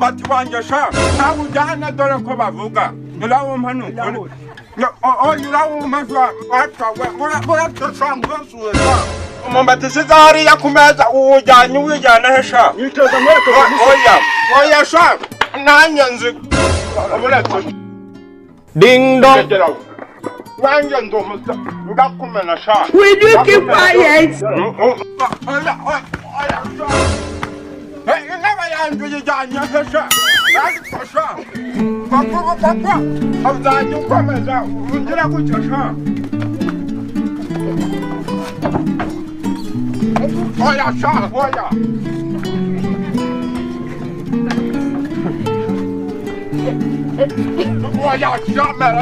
umwumbati wanjye sha ntawe ujyana dore ko bavuga urawumpa nukuri urawumpa sha muratosha mwosuwe sha umwumbati siza hariya ku meza uwujyanye uwijyana he sha oya sha nanjye nzi ding dong wanjye ndumusa ngakumena sha will you keep quiet inama yanjye uyijyanye he sha ariko sha papa uzajya ukomeza ugira gutya sha oya sha oya oya sha mera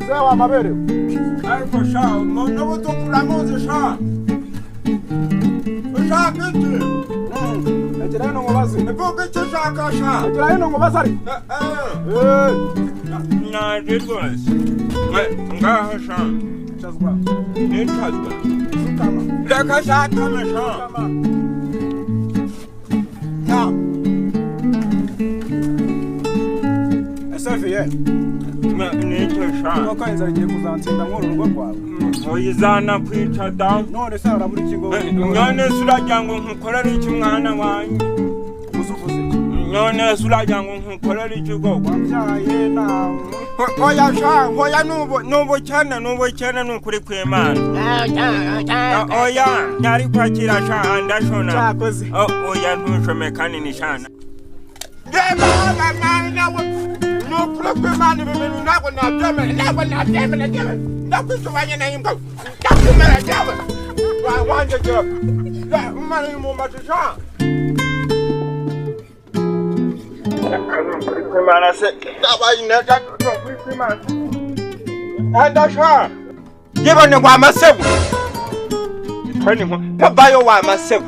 Mzee wa mabere. ariko sha n'ubu tukuramuzi sha ushaka iki Ejera hino ngobazi. ivuga icyo ushaka sha Ejera hino ngobazi ari. naje rwose ngaho sha Chazwa. nicazwa Sikama. reka shatame sha Esefi ye. nicyo sha Nuko inzara igiye kuzantsinda nk'uru rugo rwawe. uyizana kwica da None se urabura ikigo. none se uragira ngo nkukorere iki mwana wanjye Uzuvuze iki? none se uragira ngo nkukorere iki koko Wabyaye nawe. oya sha oya n'ubukene ni ukuri kw'Imana oya ntari kwakira sha ndashona Cyakoze. oya ntushome kandi ni shana reba mwana nawe ni ukuri kw'Imana ibi bintu ntabwo nabyemera ndakwisubanye na imbwa ndakumera jyawe wanjye jyawe umwana y'umwumbati sha ukuri kw'Imana se ndabaye intege ni ukuri kw'Imana ndasha yibone wa masebu twani nko pabayo wa masebu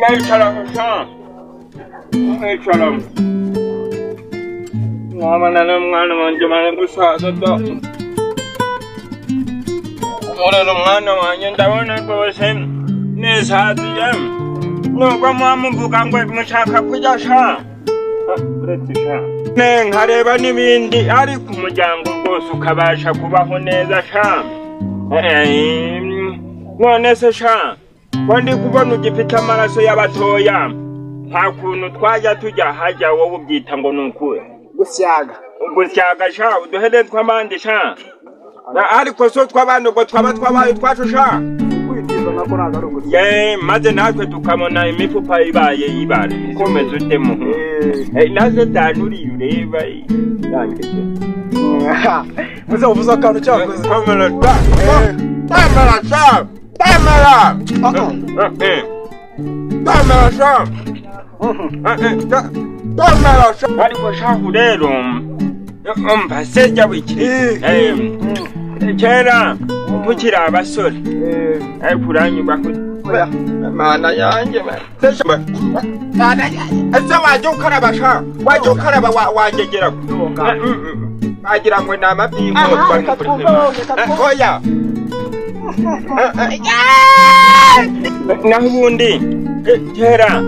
Naichara sha naichara mwana na mwana wanje mwana gusaza da mwana wanje ndabona rwose neza hadiye nubwo mwamuvuga ngo mushaka kujya sha uretse sha nkareba n'ibindi ariko umuryango rwose ukabasha kubaho neza sha none se sha wandi kubona ugifite amaraso y'abatoya nta kuntu twajya tujya hajya wowe ubyita ngo nukure gusyaga sha uduhere tw'abandi sha ariko so tw'abandi ngo twaba twabaye twacu sha ye maze natwe tukamona imifupa ibaye ibare komeza utemo nazo danuri ureba yangeze Muze uvuze akantu cyakoze. kamera sha Tamara sha Tamara sha ariko shahu rero umva sejya wiki kera tukiri abasore kuranyuba mana yanjye ese wajya ukaraba sha wajya ukaraba wangegera wagira ngo ni amabyingo oya naho ubundi kera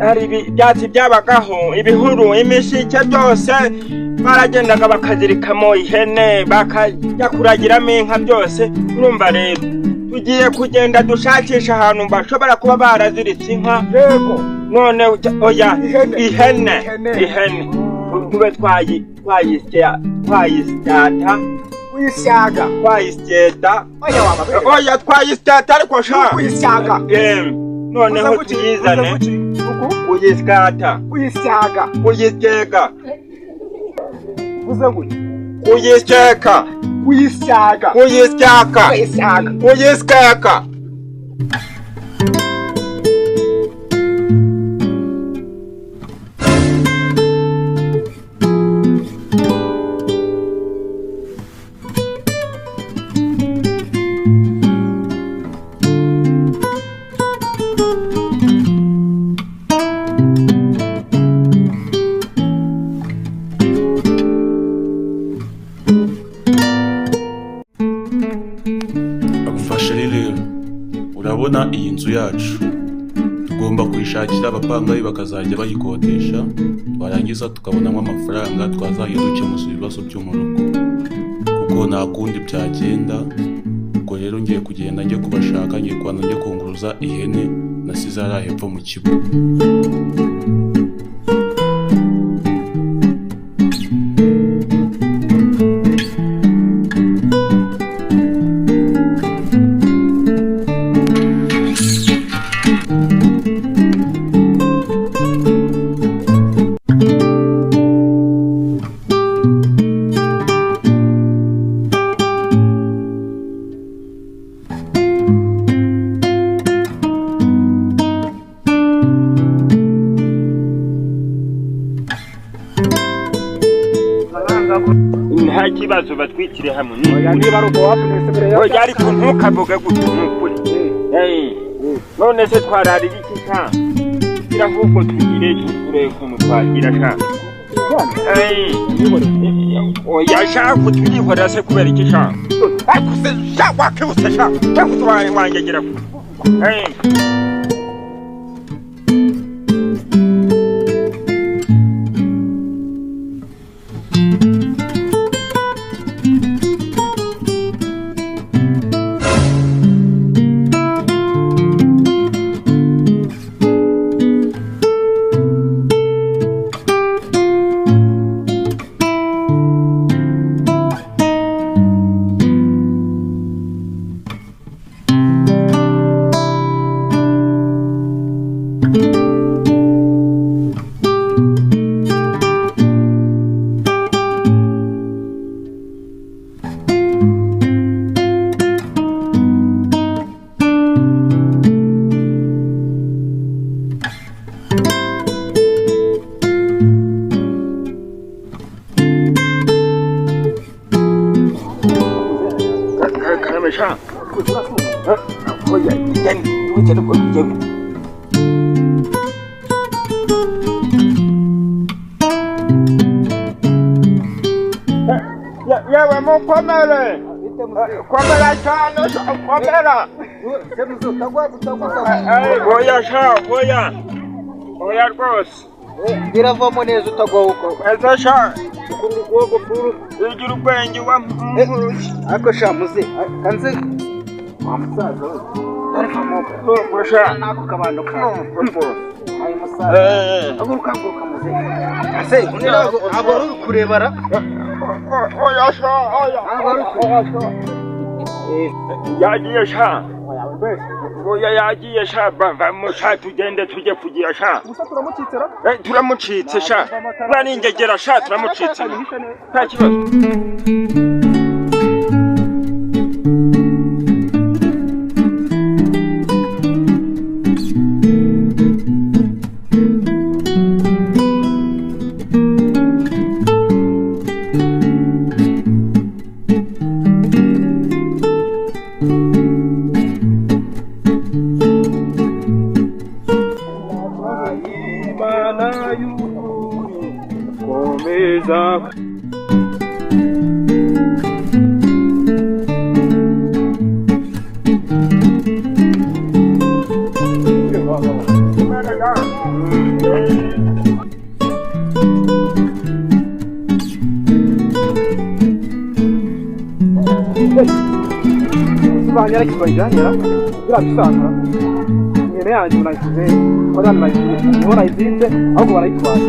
hari ibyatsi byabagaho ibihuru imishike byose baragendaga bakazirikamo ihene bakajya kuragiramo inka byose urumva rero tugiye kugenda dushakisha ahantu bashobora kuba baraziritse inka none oya ihene tube oya twayisyata ariko sha noneho tuyizane kuyisyata kuyisyega kuyisyaka Agufasha rero urabona iyi nzu yacu tugomba kuyishakira abapangayi bakazajya bayikodesha twarangiza tukabonamo amafaranga twazajya dukemuza ibibazo byo mu rugo kuko nta kundi byagenda. Ubwo rero ngiye kugenda njye kubashaka, ngiye kubanza njye kunguruza ihene nasize hariya hepfo mu kigo. nta kibazo batwikire hamwe oya niba ari uko wapimese mbere ya oya ariko ntukavuge gutyo n'ukuri none se twararira iki sha ahubwo tugire tukure ukuntu twagira sha oya sha kutuyihorera se kubera iki sha ariko se sha wakebuse sha wakutwaye wangegera sha oya yani wajya ko kujya yewe mukomere komera cyane komera oya sha oya rwose biravamo neza utagwa uko eza sha ukundi kugo furu igira ubwenge wa ariko sha muze kanze wamusaza we no sha nako kabando ka ayo musaza aguruka muze ase unira aboro kurebara oya sha yagiye sha oya yagiye sha bava mu sha tugende tujye kugira sha turamucitsera turamucitse sha baningegera sha turamucitse nta kibazo Banyara kibajyana birabisanga nyene yanjye unayisize ko nayisize ubona izinze ahubwo barayitwara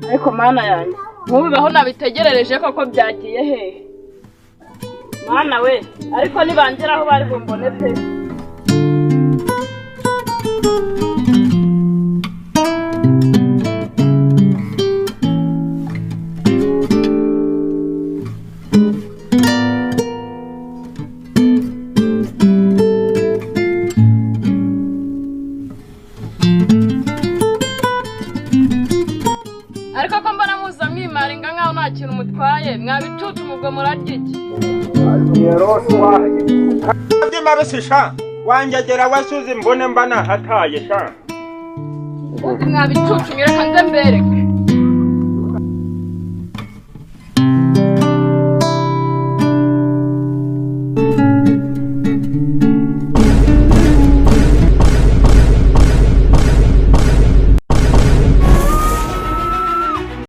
ariko mana yanjye nkubibaho nabitegerereje koko byagiye hehe Mwana we, ariko nibangeraho bari bumbone pe. Ariko ko mbona muza mwimaringa nkaho nta kintu mutwaye, mwabicucu mubwo murarya iki? Ndima bisisha wanjagera wasuze mbone mbana hataye sha. Mwabicucu nyereka nze mbereke.